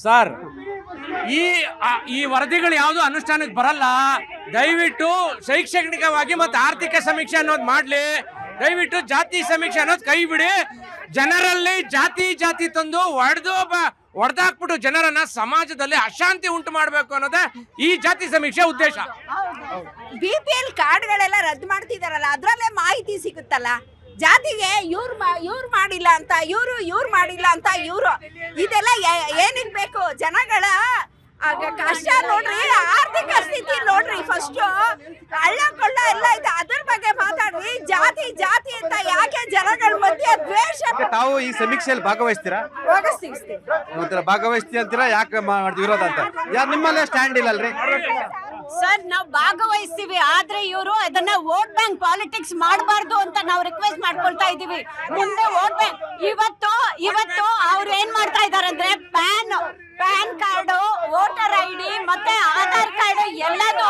Sir ಈ ವರದಿಗಳು ಯಾವುದು ಅನುಷ್ಠಾನಕ್ಕೆ ಬರಲ್ಲ. ದಯವಿಟ್ಟು ಶೈಕ್ಷಣಿಕವಾಗಿ ಮತ್ತು ಆರ್ಥಿಕ ಸಮೀಕ್ಷೆ ಅನ್ನೋದು ಮಾಡಲಿ. ದಯವಿಟ್ಟು ಜಾತಿ ಸಮೀಕ್ಷೆ ಅನ್ನೋದು ಕೈ ಬಿಡಿ. ಜನರಲ್ಲಿ ಜಾತಿ ತಂದು ಹೊಡೆದಾಕ್ಬಿಟ್ಟು ಜನರನ್ನ ಸಮಾಜದಲ್ಲಿ ಅಶಾಂತಿ ಉಂಟು ಮಾಡಬೇಕು ಅನ್ನೋದೇ ಈ ಜಾತಿ ಸಮೀಕ್ಷೆ ಉದ್ದೇಶ. BPL ಕಾರ್ಡ್ಗಳೆಲ್ಲ ರದ್ದು ಮಾಡ್ತಿದಾರಲ್ಲ, ಅದ್ರಲ್ಲೇ ಮಾಹಿತಿ ಸಿಗುತ್ತಲ್ಲ. ಜಾತಿಗೆ ಇವ್ರು ಮಾಡಿಲ್ಲ ಅಂತ ಇವ್ರು ಮಾಡಿಲ್ಲ ಅಂತ ಇವ್ರು, ಇದೆಲ್ಲ ಏನಿಗ್ ಬೇಕು? ಜನಗಳ ಕಷ್ಟ ನೋಡ್ರಿ, ಆರ್ಥಿಕ ಸ್ಥಿತಿ ನೋಡ್ರಿ. ಫಸ್ಟ್ ಹಳ್ಳ ಕೊಳ್ಳ ಎಲ್ಲ ಇದೆ, ಅದ್ರ ಬಗ್ಗೆ ಮಾತಾಡ್ರಿ. ಜಾತಿ ಅಂತ ಯಾಕೆ ಜನಗಳ ಮಧ್ಯೆ ದ್ವೇಷ? ತಾವು ಈ ಸಮೀಕ್ಷೆಯಲ್ಲಿ ಭಾಗವಹಿಸ್ತೀರಾ? ಭಾಗವಹಿಸ್ತೀವಿ ಅಂತೀರಾ? ಯಾಕೆ ವಿರೋಧ ಅಂತ? ಯಾರು ನಿಮ್ಮಲ್ಲೇ ಸ್ಟ್ಯಾಂಡ್ ಇಲ್ಲಲ್ರಿ ಸರ್? ನಾವು ಭಾಗವಹಿಸ್ತೀವಿ, ಆದ್ರೆ ಇವರು ಅದನ್ನ ವೋಟ್ ಬ್ಯಾಂಕ್ ಪಾಲಿಟಿಕ್ಸ್ ಮಾಡಬಾರ್ದು ಅಂತ ನಾವು ರಿಕ್ವೆಸ್ಟ್ ಮಾಡ್ಕೊಳ್ತಾ ಇದೀವಿ. ಮುಂದೆ ವೋಟ್ ಬ್ಯಾಂಕ್ ಇವತ್ತು ಅವ್ರು ಏನ್ ಮಾಡ್ತಾ ಇದಾರೆ ಅಂದ್ರೆ ಪ್ಯಾನ್ ಕಾರ್ಡ್, ವೋಟರ್ ID ಮತ್ತೆ ಆಧಾರ್ ಕಾರ್ಡ್ ಎಲ್ಲದೂ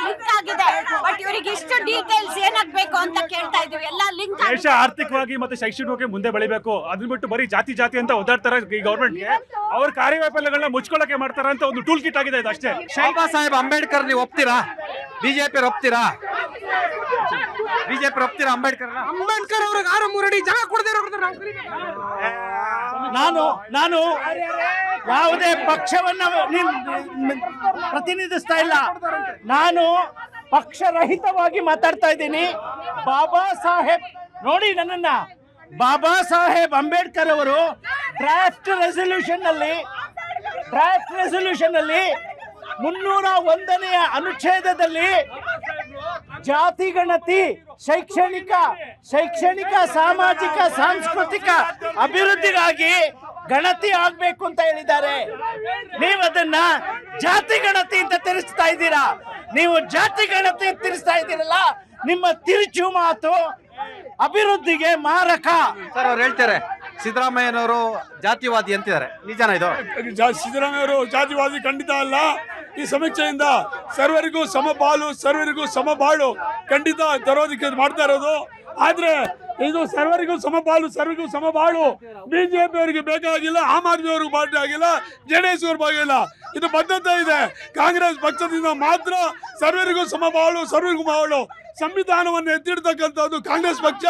ಲಿಂಕ್ ಆಗಿದೆ. ಬಟ್ ಇವರಿಗೆ ಇಷ್ಟು ಡೀಟೇಲ್ಸ್ ಏನಾಗಬೇಕು ಅಂತ ಕೇಳ್ತಾ ಇದೀವಿ. ಎಲ್ಲ ಲಿಂಕ್ ದೇಶ ಆರ್ಥಿಕವಾಗಿ ಮತ್ತೆ ಶೈಕ್ಷಣಿಕವಾಗಿ ಮುಂದೆ ಬೆಳಿಬೇಕು. ಅದನ್ನ ಬಿಟ್ಟು ಬರೀ ಜಾತಿ ಅಂತ ಓದಾಡ್ತಾರೆ ಈ ಗವರ್ಮೆಂಟ್ಗೆ. ಅವ್ರ ಕಾರ್ಯವೈಫಲ್ಯಗಳನ್ನ ಮುಚ್ಕೊಳ್ಳಕ್ಕೆ ಮಾಡ್ತಾರ ಅಂತ ಒಂದು ಟೂಲ್ ಕಿಟ್ ಆಗಿದೆ ಇದು ಅಷ್ಟೇ. ಬಾಬಾ ಸಾಹೇಬ್ ಅಂಬೇಡ್ಕರ್ ನೀವು ಒಪ್ತೀರಾ? ಬಿಜೆಪಿ ಒಪ್ತೀರಾ? ಅಂಬೇಡ್ಕರ್ ಅವ್ರಿಗೆ 6 ಅಡಿ ಜಾಗ ಕೊಡದೇ ನಾನು ಯಾವುದೇ ಪಕ್ಷವನ್ನ ಪ್ರತಿನಿಧಿಸ್ತಾ ಇಲ್ಲ. ನಾನು ಪಕ್ಷರಹಿತವಾಗಿ ಮಾತಾಡ್ತಾ ಇದ್ದೀನಿ. ಬಾಬಾ ಸಾಹೇಬ್ ನೋಡಿ, ನನ್ನನ್ನ ಬಾಬಾ ಸಾಹೇಬ್ ಅಂಬೇಡ್ಕರ್ ಅವರು ಡ್ರಾಫ್ಟ್ ರೆಸಲ್ಯೂಷನ್ ಅಲ್ಲಿ 301ನೇ ಅನುಚ್ಛೇದದಲ್ಲಿ ಜಾತಿ ಗಣತಿ ಶೈಕ್ಷಣಿಕ ಸಾಮಾಜಿಕ ಸಾಂಸ್ಕೃತಿಕ ಅಭಿವೃದ್ಧಿಗಾಗಿ ಗಣತಿ ಆಗ್ಬೇಕು ಅಂತ ಹೇಳಿದ್ದಾರೆ. ನೀವು ಅದನ್ನ ಜಾತಿ ಗಣತಿ ಅಂತ ತಿರ್ಸ್ತಾ ಇದ್ದೀರಾ. ನೀವು ಜಾತಿ ಗಣತಿ ತಿರ್ಸ್ತಾ ಇದ್ದೀರಲ್ಲ, ನಿಮ್ಮ ತಿರುಚು ಮಾತು ಅಭಿವೃದ್ಧಿಗೆ ಮಾರಕ. ಸರ್ ಅವ್ರು ಹೇಳ್ತಾರೆ ಸಿದ್ದರಾಮಯ್ಯನವರು ಜಾತಿವಾದಿ ಅಂತಿದ್ದಾರೆ, ನಿಜಾನ ಇದು? ಸಿದ್ದರಾಮಯ್ಯವರು ಜಾತಿವಾದಿ ಖಂಡಿತ ಅಲ್ಲ. ಈ ಸಮೀಕ್ಷೆಯಿಂದ ಸರ್ವರಿಗೂ ಸಮಪಾಲು, ಸರ್ವರಿಗೂ ಸಮಬಾಳು ಖಂಡಿತ ತರೋದಕ್ಕೆ ಮಾಡ್ತಾ ಇರೋದು. ಆದ್ರೆ ಇದು ಸರ್ವರಿಗೂ ಸಮಪಾಲು, ಸರ್ವರಿಗೂ ಸಮಬಾಳು ಬಿಜೆಪಿ ಅವರಿಗೆ ಬೇಕಾಗಿಲ್ಲ, ಆಮ್ ಆದ್ಮಿ ಅವ್ರಿಗೆ ಪಾರ್ಟಿ ಆಗಿಲ್ಲ, JDS ಅವ್ರ ಭಾಗಿಲ್ಲ. ಇದು ಬದ್ಧತೆ ಇದೆ. ಕಾಂಗ್ರೆಸ್ ಪಕ್ಷದಿಂದ ಮಾತ್ರ ಸರ್ವರಿಗೂ ಸಮಬಾಳು, ಸರ್ವರಿಗೂ ಬಾಳು ಸಂವಿಧಾನವನ್ನು ಎತ್ತಿಡ್ತಕ್ಕಂಥದ್ದು ಕಾಂಗ್ರೆಸ್ ಪಕ್ಷ.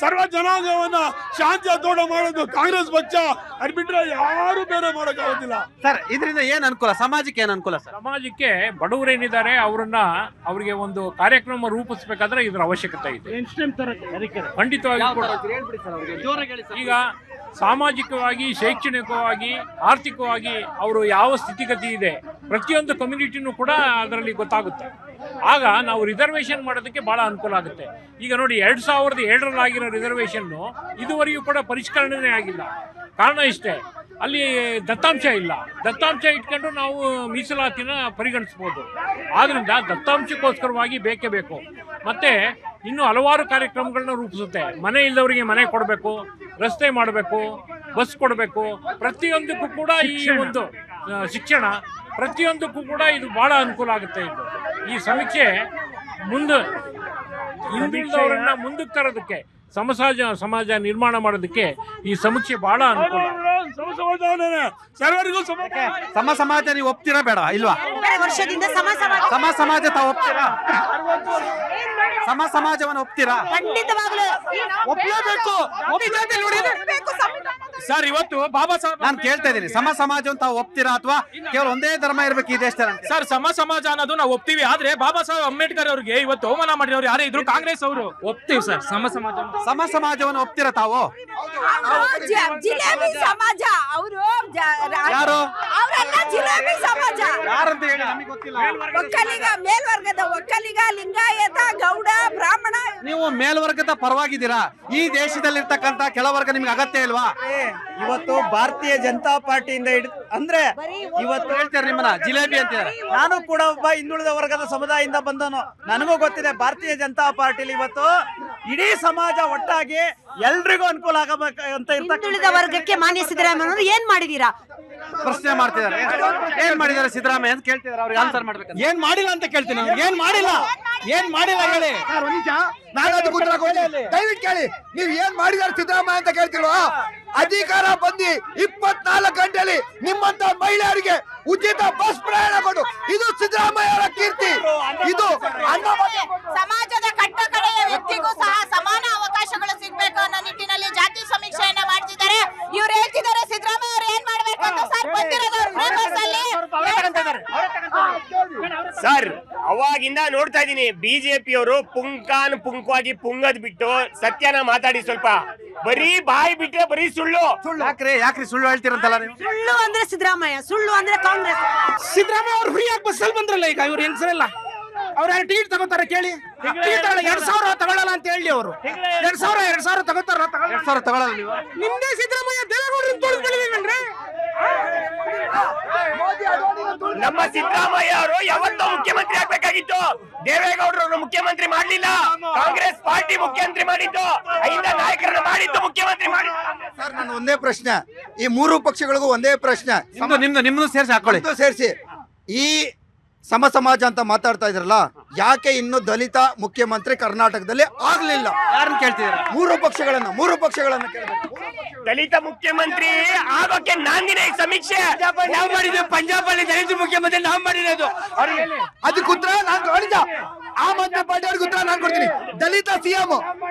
ಸರ್ವ ಜನಾಂಗವನ್ನ ಶಾಂತಿಯುತ ಮಾಡೋದು ಕಾಂಗ್ರೆಸ್ ಪಕ್ಷ. ಅದು ಬಿಟ್ರೆ ಯಾರು ಬೇರೆ ಮಾಡೋಕ್ಕಾಗೋದಿಲ್ಲ. ಸರ್ ಇದರಿಂದ ಏನ್ ಅನುಕೂಲ? ಸಮಾಜಕ್ಕೆ ಏನ್ ಅನುಕೂಲ? ಸಮಾಜಕ್ಕೆ ಬಡವರೇನಿದ್ದಾರೆ ಅವರಿಗೆ ಒಂದು ಕಾರ್ಯಕ್ರಮ ರೂಪಿಸಬೇಕಾದ್ರೆ ಇದರ ಅವಶ್ಯಕತೆ ಇದೆ. ಖಂಡಿತವಾಗಿ ಈಗ ಸಾಮಾಜಿಕವಾಗಿ, ಶೈಕ್ಷಣಿಕವಾಗಿ, ಆರ್ಥಿಕವಾಗಿ ಅವರು ಯಾವ ಸ್ಥಿತಿಗತಿ ಇದೆ ಪ್ರತಿಯೊಂದು ಕಮ್ಯುನಿಟಿನೂ ಕೂಡ ಅದರಲ್ಲಿ ಗೊತ್ತಾಗುತ್ತೆ. ಆಗ ನಾವು ರಿಸರ್ವೇಷನ್ ಮಾಡೋದಕ್ಕೆ ಬಹಳ ಅನುಕೂಲ ಆಗುತ್ತೆ. ಈಗ ನೋಡಿ 2007ರಲ್ಲಿ ಆಗಿರೋ ರಿಸರ್ವೇಷನ್ನು ಇದುವರೆಗೂ ಕೂಡ ಪರಿಷ್ಕರಣೆ ಆಗಿಲ್ಲ. ಕಾರಣ ಇಷ್ಟೇ, ಅಲ್ಲಿ ದತ್ತಾಂಶ ಇಲ್ಲ. ದತ್ತಾಂಶ ಇಟ್ಕೊಂಡು ನಾವು ಮೀಸಲಾತಿನ ಪರಿಗಣಿಸ್ಬೋದು. ಆದ್ದರಿಂದ ದತ್ತಾಂಶಕ್ಕೋಸ್ಕರವಾಗಿ ಬೇಕೇ ಬೇಕು. ಮತ್ತು ಇನ್ನು ಹಲವಾರು ಕಾರ್ಯಕ್ರಮಗಳನ್ನ ರೂಪಿಸುತ್ತೆ. ಮನೆ ಇಲ್ಲದವರಿಗೆ ಮನೆ ಕೊಡಬೇಕು, ರಸ್ತೆ ಮಾಡಬೇಕು, ಬಸ್ ಕೊಡಬೇಕು. ಪ್ರತಿಯೊಂದಕ್ಕೂ ಕೂಡ ಈ ಒಂದು ಶಿಕ್ಷಣ, ಪ್ರತಿಯೊಂದಕ್ಕೂ ಕೂಡ ಇದು ಬಹಳ ಅನುಕೂಲ ಆಗುತ್ತೆ. ಇದು ಈ ಸಮೀಕ್ಷೆ ಹಿಂದುಳಿದವರನ್ನ ಮುಂದಕ್ಕೆ ತರೋದಕ್ಕೆ, ಸಮಾಜ ನಿರ್ಮಾಣ ಮಾಡೋದಕ್ಕೆ ಈ ಸಮೀಕ್ಷೆ ಬಹಳ ಅನುಕೂಲ. ಸಮಾಜ ನೀವು ಒಪ್ತೀರಾ ಬೇಡ ಇಲ್ವಾ? ವರ್ಷದಿಂದ ಸಮಾಜ ತಾವು ಒಪ್ತೀರಾ? ಸಮಾಜವನ್ನು ಒಪ್ತೀರಾ? ಖಂಡಿತವಾಗ್ಲೂ ಒಪ್ಪಲೇಬೇಕು. ಸರ್ ಇವತ್ತು ಬಾಬಾ ಸಾಹೇಬ್ ನಾನು ಕೇಳ್ತಾ ಇದ್ದೀನಿ, ಸಮಾಜವನ್ನು ತಾವು ಒಪ್ತೀರಾ ಅಥವಾ ಕೇವಲ ಒಂದೇ ಧರ್ಮ ಇರ್ಬೇಕು ಈ ದೇಶದಲ್ಲಿ? ಸರ್ ಸಮಾಜ ಅನ್ನೋದು ನಾವು ಒಪ್ತೀವಿ. ಆದ್ರೆ ಬಾಬಾ ಸಾಹೇಬ್ ಅಂಬೇಡ್ಕರ್ ಅವರಿಗೆ ಇವತ್ತು ಅವಮಾನ ಮಾಡಿರೋರು ಯಾರೇ ಇದ್ರು ಕಾಂಗ್ರೆಸ್ ಅವರು ಒಪ್ತೀವಿ ಸರ್. ಸಮಾಜವನ್ನು ಒಪ್ತೀರಾ ತಾವು? ಜಿಲೇಬಿ ಸಮಾಜ ಅವರು ಯಾರು? ಅವರೆಲ್ಲ ಜಿಲೇಬಿ ಸಮಾಜ. ಯಾರಂತ ಹೇಳಿ ನಮಗೆ ಗೊತ್ತಿಲ್ಲ. ಒಕ್ಕಲಿಗ, ಮೇಲ್ವರ್ಗದ ಒಕ್ಕಲಿಗ, ಲಿಂಗಾಯತ, ಗೌಡ, ಬ್ರಾಹ್ಮಣ. ನೀವು ಮೇಲ್ವರ್ಗದ ಪರವಾಗಿದ್ದೀರಾ? ಈ ದೇಶದಲ್ಲಿರ್ತಕ್ಕಂಥ ಕೆಳವರ್ಗ ನಿಮ್ಗೆ ಅಗತ್ಯ ಇಲ್ವಾ? ಇವತ್ತು ಭಾರತೀಯ ಜನತಾ ಪಾರ್ಟಿಯಿಂದ ಅಂದ್ರೆ ಇವತ್ತು ಹೇಳ್ತಾರೆ ನಿಮ್ಮನ್ನ ಜಿಲೇಬಿ ಅಂತಾರೆ. ನಾನು ಕೂಡ ಒಬ್ಬ ಹಿಂದುಳಿದ ವರ್ಗದ ಸಮುದಾಯದಿಂದ ಬಂದನು. ನನಗೂ ಗೊತ್ತಿದೆ ಭಾರತೀಯ ಜನತಾ ಪಾರ್ಟಿಲಿ ಇವತ್ತು ಇಡೀ ಸಮಾಜ ಒಟ್ಟಾಗಿ ಎಲ್ರಿಗೂ ಅನುಕೂಲ ಆಗಬೇಕಂತ ಹಿಂದುಳಿದ ವರ್ಗಕ್ಕೆ ಮಾನ್ಯ ಸಿದ್ದರಾಮಯ್ಯ ಏನ್ ಮಾಡಿದೀರಾ? ಪ್ರಶ್ನೆ ಮಾಡ್ತಿದ್ದಾರೆ. ಏನ್ ಮಾಡಿದಾರೆ ಸಿದ್ದರಾಮಯ್ಯ ಅಂತ ಕೇಳ್ತಿದಾರೆ. ಅವ್ರಿಗೆ ಆನ್ಸರ್ ಮಾಡ್ಬೇಕು. ಏನ್ ಮಾಡಿಲ್ಲ ಅಂತ ಕೇಳ್ತೀನಿ. ಏನ್ ಮಾಡಿಲ್ಲ ಹೇಳಿ. ನಾನು ಅದಕ್ಕೆ ಉತ್ತರ ಕೊಡ್ತೀನಿ. ದಯವಿಟ್ಟು ಕೇಳಿ, ನೀವು ಏನ್ ಮಾಡಿದಾರೆ ಸಿದ್ದರಾಮಯ್ಯ ಅಂತ ಕೇಳ್ತಿಲ್ವಾ? ಅಧಿಕಾರ ಬಂದು 24 ಗಂಟೆಯಲ್ಲಿ ನಿಮ್ಮಂತ ಮಹಿಳೆಯರಿಗೆ ಉಚಿತ ಬಸ್ ಪ್ರಯಾಣ ಕೊಡು, ಇದು ಸಿದ್ದರಾಮಯ್ಯ ಅವರ ಕೀರ್ತಿ. ಇದು ಸಮಾಜದ ಕಟ್ಟ ಕಡೆಯ ವ್ಯಕ್ತಿಗೂ ಸಹ ಸಮಾನ ಅವಕಾಶಗಳು ಸಿಗ್ಬೇಕು ಅನ್ನೋ ನಿಟ್ಟಿನಲ್ಲಿ ಜಾತಿ ಸಮೀಕ್ಷೆಯನ್ನ ಮಾಡ್ತಿದ್ದಾರೆ. ಇವ್ರು ಹೇಳ್ತಿದ್ದಾರೆ ಸಿದ್ದರಾಮಯ್ಯ ಅವ್ರು ಏನ್ ಮಾಡ್ಬೇಕು ಅಂತ. ಸರ್ ಬಂದಿರೋದು ಫ್ರೇಮರ್ಸ್ ಅಲ್ಲಿ ಸರ್ ಅವಾಗಿಂದ ನೋಡ್ತಾ ಇದೀನಿ ಬಿಜೆಪಿ ಅವರು ಪುಂಖವಾಗಿ ಪುಂಗದ್ ಬಿಟ್ಟು ಸತ್ಯನ ಮಾತಾಡಿ ಸ್ವಲ್ಪ. ಬರೀ ಬಾಯಿ ಬಿಟ್ರೆ ಬರೀ ಸುಳ್ಳು. ಯಾಕ್ರಿ ಸುಳ್ಳು ಹೇಳ್ತೀರಂತಲ್ಲ ನೀವು? ಸುಳ್ಳು ಅಂದ್ರೆ ಸಿದ್ದರಾಮಯ್ಯ, ಸುಳ್ಳು ಅಂದ್ರೆ ಕಾಂಗ್ರೆಸ್. ಸಿದ್ದರಾಮಯ್ಯ ಅವ್ರು ಫ್ರೀ ಆಗಿ ಬಸ್ಸಲ್ಲಿ ಬಂದ್ರಲ್ಲ ಈಗ ಇವ್ರು ಹೆಂಗಸರಲ್ಲ, ಅವ್ರ ಟಿಕೆಟ್ ತಗೋತಾರೆ ಕೇಳಿ. 2,000 ತಗೊಳ್ಳಲ್ಲ ಅಂತ ಹೇಳಿ ಅವರು 2,000 ತಗೋತಾರ. 2,000 ತಗೊಳ್ಳಲ್ಲ ನೀವು? ನಿಮ್ದೇ ಸಿದ್ದರಾಮಯ್ಯ ದೇವೇಗೌಡರನ್ನ ತೋರಿಸ್ಕೊಳ್ಳಿವೇನ್ರಿ? ನಮ್ಮ ಸಿದ್ದರಾಮಯ್ಯ ಅವರು ಯಾವತ್ತೋ ಮುಖ್ಯಮಂತ್ರಿ ಆಗ್ಬೇಕಾಗಿತ್ತು. ದೇವೇಗೌಡರನ್ನು ಮುಖ್ಯಮಂತ್ರಿ ಮಾಡ್ಲಿಲ್ಲ, ಕಾಂಗ್ರೆಸ್ ಪಾರ್ಟಿ ಮುಖ್ಯಮಂತ್ರಿ ಮಾಡಿದ್ದು, 5 ನಾಯಕರನ್ನು ಮಾಡಿದ್ದು ಮುಖ್ಯಮಂತ್ರಿ ಮಾಡಿ. ಸರ್ ನನ್ನ ಒಂದೇ ಪ್ರಶ್ನೆ, ಈ 3 ಪಕ್ಷಗಳಿಗೂ ಒಂದೇ ಪ್ರಶ್ನೆ, ನಿಮ್ದು ಸೇರಿಸಿ ಹಾಕೊಳ್ಳಿ. ಸೇರಿಸಿ. ಈ ಸಮಾಜ ಅಂತ ಮಾತಾಡ್ತಾ ಇದ್ರಲ್ಲ, ಯಾಕೆ ಇನ್ನು ದಲಿತ ಮುಖ್ಯಮಂತ್ರಿ ಕರ್ನಾಟಕದಲ್ಲಿ ಆಗ್ಲಿಲ್ಲ? ಯಾರನ್ನ ಕೇಳ್ತಿದ್ದೀರಾ? 3 ಪಕ್ಷಗಳನ್ನ ಕೇಳಬೇಕು. ದಲಿತ ಮುಖ್ಯಮಂತ್ರಿ ಆಗೋಕೆ ನಾಂದಿನ ಈ ಸಮೀಕ್ಷೆ ನಾವು ಮಾಡಿದ್ವಿ. ಪಂಜಾಬ್ ಅಲ್ಲಿ ದಲಿತ ಮುಖ್ಯಮಂತ್ರಿ ನಾವು ಮಾಡಿರೋದು. ಅದಕ್ಕೆ ಉತ್ತರ ನಾನು ನೋಡಿದ ಆಮ್ ಆದ್ಮಿ ಪಾರ್ಟಿ ಅವ್ರಿಗೆ ಉತ್ತರ ನಾನು ಕೊಡ್ತೀನಿ. ದಲಿತ ಸಿಎಂ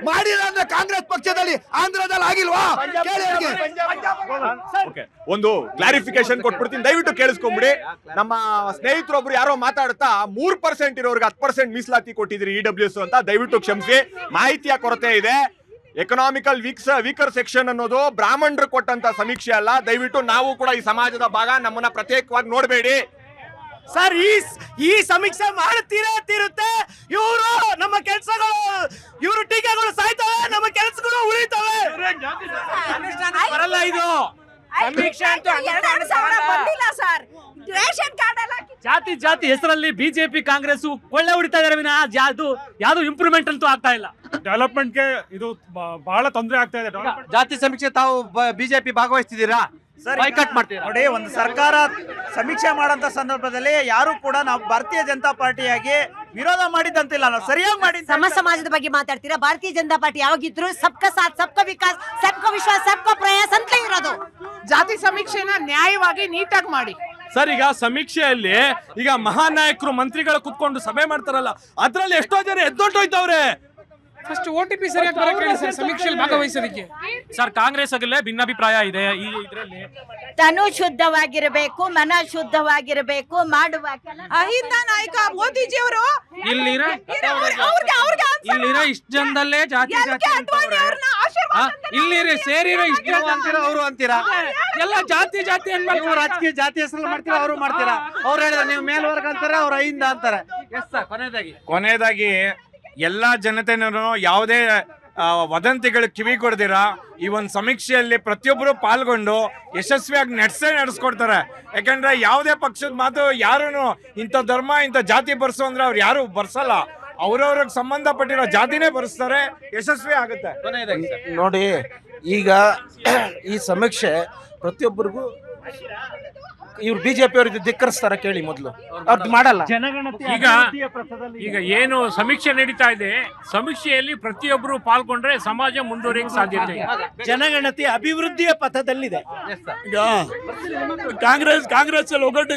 ಮಾಡಿಲ್ಲ ಅಂದ್ರೆ ಕಾಂಗ್ರೆಸ್ ಪಕ್ಷದಲ್ಲಿ ಆಂಧ್ರದಲ್ಲಿ ಆಗಿಲ್ವಾ? ಕೇಳಿ ಅವ್ರಿಗೆ. ಒಂದು ಕ್ಲಾರಿಫಿಕೇಶನ್ ಕೊಟ್ಬಿಡ್ತೀನಿ, ದಯವಿಟ್ಟು ಕೇಳಿಸ್ಕೊಂಬಿಡಿ. ನಮ್ಮ ಸ್ನೇಹಿತರೊಬ್ರು ಯಾರೋ ಮಾತಾಡ್ತಾ 3% ಇರೋರಿಗೆ 10% ಮೀಸಲಾತಿ ಕೊಟ್ಟಿದ್ರಿ EWS ಅಂತ, ದಯವಿಟ್ಟು ಕ್ಷಮಿಸಿ, ಮಾಹಿತಿಯ ಕೊರತೆ ಇದೆ. ಎಕನಾಮಿಕಲ್ ವೀಕರ್ ಸೆಕ್ಷನ್ ಅನ್ನೋದು ಬ್ರಾಹ್ಮಣರು ಕೊಟ್ಟಂತ ಸಮೀಕ್ಷೆ ಅಲ್ಲ. ದಯವಿಟ್ಟು ನಾವು ಕೂಡ ಈ ಸಮಾಜದ ಭಾಗ, ನಮ್ಮನ್ನ ಪ್ರತ್ಯೇಕವಾಗಿ ನೋಡಬೇಡಿ. ಸರ್ ಈ ಸಮೀಕ್ಷೆ ತೀರುತ್ತೆ. ಇವರು ನಮ್ಮ ಕೆಲಸಗಳು, ಇವರು ಟೀಕೆಗಳು ಸಾಯ್ತವೆ, ನಮ್ಮ ಕೆಲಸಗಳು ಉಳಿತವೆ. ಬರಲ್ಲ ಇದು ಸಮೀಕ್ಷೆ ಅಂತೂ 2,000 ಬಂದಿಲ್ಲ ಸರ್. ರೇಷನ್ ಕಾರ್ಡ್ ಎಲ್ಲ ಜಾತಿ ಹೆಸರಲ್ಲಿ ಬಿಜೆಪಿ ಕಾಂಗ್ರೆಸ್ ಕೊಳ್ಳೆ ಹೊಡಿತಾ ಇದಾರೆ ವಿನ ಯಾವ್ದು ಇಂಪ್ರೂವ್ಮೆಂಟ್ ಅಂತೂ ಆಗ್ತಾ ಇಲ್ಲ. ಡೆವಲಪ್ಮೆಂಟ್ಗೆ ಇದು ಬಹಳ ತೊಂದರೆ ಆಗ್ತಾ ಇದೆ. ಜಾತಿ ಸಮೀಕ್ಷೆ ತಾವು ಬಿಜೆಪಿ ಭಾಗವಹಿಸ್ತಿದ್ದೀರಾ? ಬೈಕಾಟ್ ಮಾಡ್ತೀರಾ? ನೋಡಿ, ಒಂದು ಸರ್ಕಾರ ಸಮೀಕ್ಷೆ ಮಾಡಂತ ಸಂದರ್ಭದಲ್ಲಿ ಯಾರು ಕೂಡ ನಾವು ಭಾರತೀಯ ಜನತಾ ಪಾರ್ಟಿಯಾಗಿ ವಿರೋಧ ಮಾಡಿದಂತಿಲ್ಲ, ನಾವು ಸರಿಯಾಗಿ ಮಾಡಿ ಸಮಾಜದ ಬಗ್ಗೆ ಮಾತಾಡ್ತೀರಾ. ಭಾರತೀಯ ಜನತಾ ಪಾರ್ಟಿ ಯಾವಾಗಿದ್ರು ಸಬ್ಕಾ ಸಾಥ್ ಸಬ್ಕಾ ವಿಕಾಸ್ ಸಬ್ಕಾ ವಿಶ್ವಾಸ ಸಬ್ಕಾ ಪ್ರಯಾಸ ಅಂತ ಇರೋದು. ಜಾತಿ ಸಮೀಕ್ಷೆನ ನ್ಯಾಯವಾಗಿ ನೀಟಾಗಿ ಮಾಡಿ. ಸರ್, ಈಗ ಸಮೀಕ್ಷೆಯಲ್ಲಿ ಈಗ ಮಹಾನ್ ನಾಯಕರು ಮಂತ್ರಿಗಳು ಕುತ್ಕೊಂಡು ಸಭೆ ಮಾಡ್ತಾರಲ್ಲ, ಅದ್ರಲ್ಲಿ ಎಷ್ಟೋ ಜನ ಎದ್ದೊಟ್ಟೋಯ್ತವ್ರೆ. ಫಸ್ಟ್ OTP ಸರಿಯಾಗಿ ಬರಕ್ಕೆ ಹೇಳಿ ಸರ್, ಸಮೀಕ್ಷೆಯಲ್ಲಿ ಭಾಗವಹಿಸೋದಕ್ಕೆ. ಸರ್, ಕಾಂಗ್ರೆಸ್ ಆಗಲೇ ಭಿನ್ನಾಭಿಪ್ರಾಯ ಇದೆ ಈ ಇದರಲ್ಲಿ. ತನು ಶುದ್ಧವಾಗಿರಬೇಕು, ಮನ ಶುದ್ಧವಾಗಿರಬೇಕು, ಮಾಡುವ ಅಹಿಂದ ನಾಯಕ ಮೋದಿಜಿ ಅವರು ಇಲ್ಲಿರೋ ಇಷ್ಟು ಜನದಲ್ಲೇ ಜಾತಿ ಇಲ್ಲಿ ಸೇರಿರೋ ಇಷ್ಟು ಜನ ಅಂತೀರಾ ಅವರು ಅಂತೀರಾ? ಎಲ್ಲ ಜಾತಿ ನೀವು ರಾಜಕೀಯ ಜಾತಿ ಹೆಸರು ಮಾಡ್ತೀರಾ, ಅವರು ಮಾಡ್ತೀರಾ? ಅವ್ರು ಹೇಳಿದ್ರೆ ನೀವು ಮೇಲ್ವರ್ಗ ಅಂತಾರೆ, ಅವ್ರು ಅಹಿಂದ ಅಂತಾರೆ. ಎಸ್ ಸರ್, ಕೊನೆಯದಾಗಿ ಎಲ್ಲಾ ಜನತೆನೂ ಯಾವುದೇ ವದಂತಿಗಳು ಕಿವಿಗೊಡ್ದಿರ ಈ ಒಂದು ಸಮೀಕ್ಷೆಯಲ್ಲಿ ಪ್ರತಿಯೊಬ್ಬರು ಪಾಲ್ಗೊಂಡು ಯಶಸ್ವಿಯಾಗಿ ನಡೆಸ್ಕೊಡ್ತಾರೆ. ಯಾಕಂದ್ರೆ ಯಾವುದೇ ಪಕ್ಷದ ಮಾತು ಯಾರು ಇಂಥ ಧರ್ಮ ಇಂಥ ಜಾತಿ ಬರ್ಸೋ ಅಂದ್ರೆ ಅವ್ರು ಯಾರು ಬರ್ಸಲ್ಲ, ಅವ್ರವ್ರಿಗೆ ಸಂಬಂಧಪಟ್ಟಿರೋ ಜಾತಿನೇ ಬರೆಸ್ತಾರೆ, ಯಶಸ್ವಿ ಆಗುತ್ತೆ. ನೋಡಿ, ಈಗ ಈ ಸಮೀಕ್ಷೆ ಪ್ರತಿಯೊಬ್ಬರಿಗೂ ಇವ್ರು ಬಿಜೆಪಿ ಅವ್ರಿಗೆ ಧಿಕ್ಕರಿಸ್ತಾರ ಕೇಳಿ. ಮೊದಲು ಅವ್ರು ಮಾಡಲ್ಲ. ಈಗ ಏನು ಸಮೀಕ್ಷೆ ನಡೀತಾ ಇದೆ, ಸಮೀಕ್ಷೆಯಲ್ಲಿ ಪ್ರತಿಯೊಬ್ಬರು ಪಾಲ್ಗೊಂಡ್ರೆ ಸಮಾಜ ಮುಂದುವರಿಯಕ್ಕೆ ಸಾಧ್ಯತೆ ಇದೆ. ಜನಗಣತಿ ಅಭಿವೃದ್ಧಿಯ ಪಥದಲ್ಲಿದೆ. ಈಗ ಕಾಂಗ್ರೆಸ್ ಅಲ್ಲಿ ಒಗ್ಗಟ್ಟು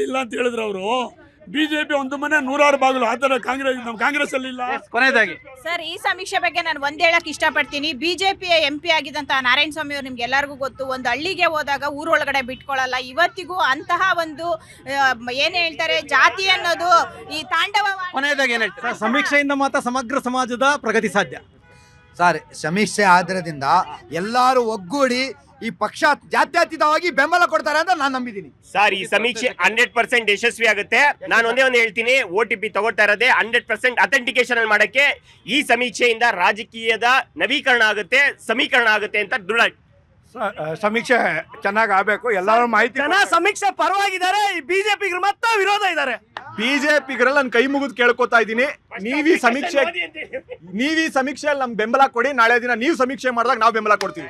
ಇಲ್ಲ ಅಂತ ಹೇಳಿದ್ರು ಅವರು. ಬಿಜೆಪಿ ಒಂದು ಮನೆ 100 ಬಾಗಿಲು, ಆತರ ಕಾಂಗ್ರೆಸ್ ಅಲ್ಲಿ ಇಲ್ಲ. ಕೊನೆಯದಾಗಿ ಸರ್, ಈ ಸಮೀಕ್ಷೆ ಬಗ್ಗೆ ನಾನು ಒಂದ್ ಹೇಳಕ್ ಇಷ್ಟಪಡ್ತೀನಿ. ಬಿಜೆಪಿಯ MP ಆಗಿದ್ದಂತ ನಾರಾಯಣ ಸ್ವಾಮಿ ಅವರು ನಿಮ್ಗೆ ಎಲ್ಲರಿಗೂ ಗೊತ್ತು, ಒಂದು ಹಳ್ಳಿಗೆ ಹೋದಾಗ ಊರೊಳಗಡೆ ಬಿಟ್ಕೊಳ್ಳಲ್ಲ. ಇವತ್ತಿಗೂ ಅಂತಹ ಒಂದು ಏನ್ ಹೇಳ್ತಾರೆ, ಜಾತಿ ಅನ್ನೋದು ಈ ತಾಂಡವ. ಕೊನೆಯದಾಗಿ ಏನ್ ಹೇಳ್ತಾರೆ? ಸಮೀಕ್ಷೆಯಿಂದ ಮಾತ್ರ ಸಮಗ್ರ ಸಮಾಜದ ಪ್ರಗತಿ ಸಾಧ್ಯ. ಸರ್, ಸಮೀಕ್ಷೆ ಆಧಾರದಿಂದ ಎಲ್ಲರೂ ಒಗ್ಗೂಡಿ ಈ ಪಕ್ಷ ಜಾತ್ಯತೀತವಾಗಿ ಬೆಂಬಲ ಕೊಡ್ತಾರೆ ಅಂತ ನಾನು ನಂಬಿದ್ದೀನಿ. ಸರ್, ಈ ಸಮೀಕ್ಷೆ 100% ಯಶಸ್ವಿ ಆಗುತ್ತೆ. ನಾನು ಒಂದೇ ಹೇಳ್ತೀನಿ, OTP ತಗೊಳ್ತಾ ಇರೋದೇ 100% ಅಥೆಂಟಿಕೇಶನ್ ಅಲ್ಲಿ ಮಾಡಕ್ಕೆ. ಈ ಸಮೀಕ್ಷೆಯಿಂದ ರಾಜಕೀಯದ ನವೀಕರಣ ಆಗುತ್ತೆ, ಸಮೀಕರಣ ಆಗುತ್ತೆ ಅಂತ ದೃಢ. ಸಮೀಕ್ಷೆ ಚೆನ್ನಾಗಿ ಆಗ್ಬೇಕು, ಎಲ್ಲರೂ ಮಾಹಿತಿ. ಜನ ಸಮೀಕ್ಷೆ ಪರವಾಗಿದ್ದಾರೆ, ಈ ಬಿಜೆಪಿಗರು ಮತ್ತೆ ವಿರೋಧ ಇದ್ದಾರೆ. ಬಿಜೆಪಿಗರಲ್ಲಿ ನಾನು ಕೈ ಮುಗಿದು ಕೇಳ್ಕೊತಾ ಇದ್ದೀನಿ, ನೀವೀ ಸಮೀಕ್ಷೆಯಲ್ಲಿ ನಮ್ಗೆ ಬೆಂಬಲ ಕೊಡಿ. ನಾಳೆ ದಿನ ನೀವು ಸಮೀಕ್ಷೆ ಮಾಡಿದಾಗ ನಾವು ಬೆಂಬಲ ಕೊಡ್ತೀವಿ.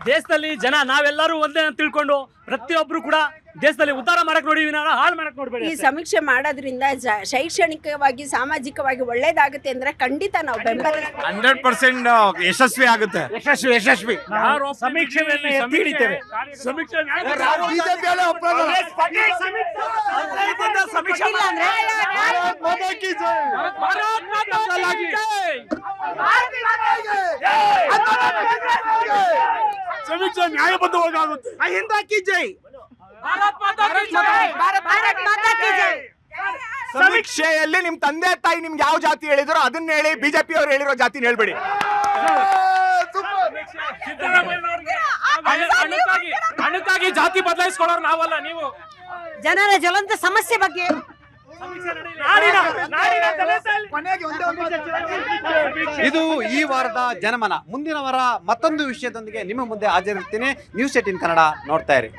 ದೇಶದಲ್ಲಿ ಜನ ನಾವೆಲ್ಲರೂ ಒಂದೇ ಅಂತ ತಿಳ್ಕೊಂಡು ಪ್ರತಿಯೊಬ್ರು ಕೂಡ ದೇಶದಲ್ಲಿ ಉದ್ಧಾರ ಮಾಡಕ್ ನೋಡಿ ಹಾಳು ಮಾಡಕ್ ನೋಡ್ಬೇಡಿ ಈ ಸಮೀಕ್ಷೆ ಮಾಡೋದ್ರಿಂದ ಶೈಕ್ಷಣಿಕವಾಗಿ ಸಾಮಾಜಿಕವಾಗಿ ಒಳ್ಳೇದಾಗುತ್ತೆ ಅಂದ್ರೆ ಖಂಡಿತ ನಾವು ಬೆಂಬಲ 100% ಯಶಸ್ವಿ ಆಗುತ್ತೆ. ಯಶಸ್ವಿ ಯಾರು ಸಮೀಕ್ಷೆಯನ್ನ ಎತ್ತಿ ಹಿಡಿತೇವೆ. ಸಮೀಕ್ಷೆ ಬಿಜೆಪಿ ಅಲ್ಲೇ ಒಪ್ಪಲ್ಲ. ಸಮೀಕ್ಷೆ ನ್ಯಾಯಬದ್ಧವಾಗಿ ಆಗುತ್ತೆ. ಅಹಿಂದ ಕಿ ಜೈ. ಸಮೀಕ್ಷೆಯಲ್ಲಿ ನಿಮ್ ತಂದೆ ತಾಯಿ ನಿಮ್ಗೆ ಯಾವ ಜಾತಿ ಹೇಳಿದ್ರು ಅದನ್ನ ಹೇಳಿ, ಬಿಜೆಪಿ ಅವ್ರು ಹೇಳಿರೋ ಜಾತಿನ ಹೇಳ್ಬೇಡಿ. ಹಣಕ್ಕಾಗಿ ಜಾತಿ ಬದಲಾಯಿಸ್ಕೊಳ್ಳೋರು ನಾವಲ್ಲ, ನೀವು. ಜನರ ಜ್ವಲಂತ ಸಮಸ್ಯೆ ಬಗ್ಗೆ ಇದು ಈ ವಾರದ ಜನಮನ. ಮುಂದಿನ ವಾರ ಮತ್ತೊಂದು ವಿಷಯದೊಂದಿಗೆ ನಿಮ್ಮ ಮುಂದೆ ಹಾಜರಿರ್ತೀನಿ. ನ್ಯೂಸ್ 18 ಕನ್ನಡ ನೋಡ್ತಾ ಇರಿ.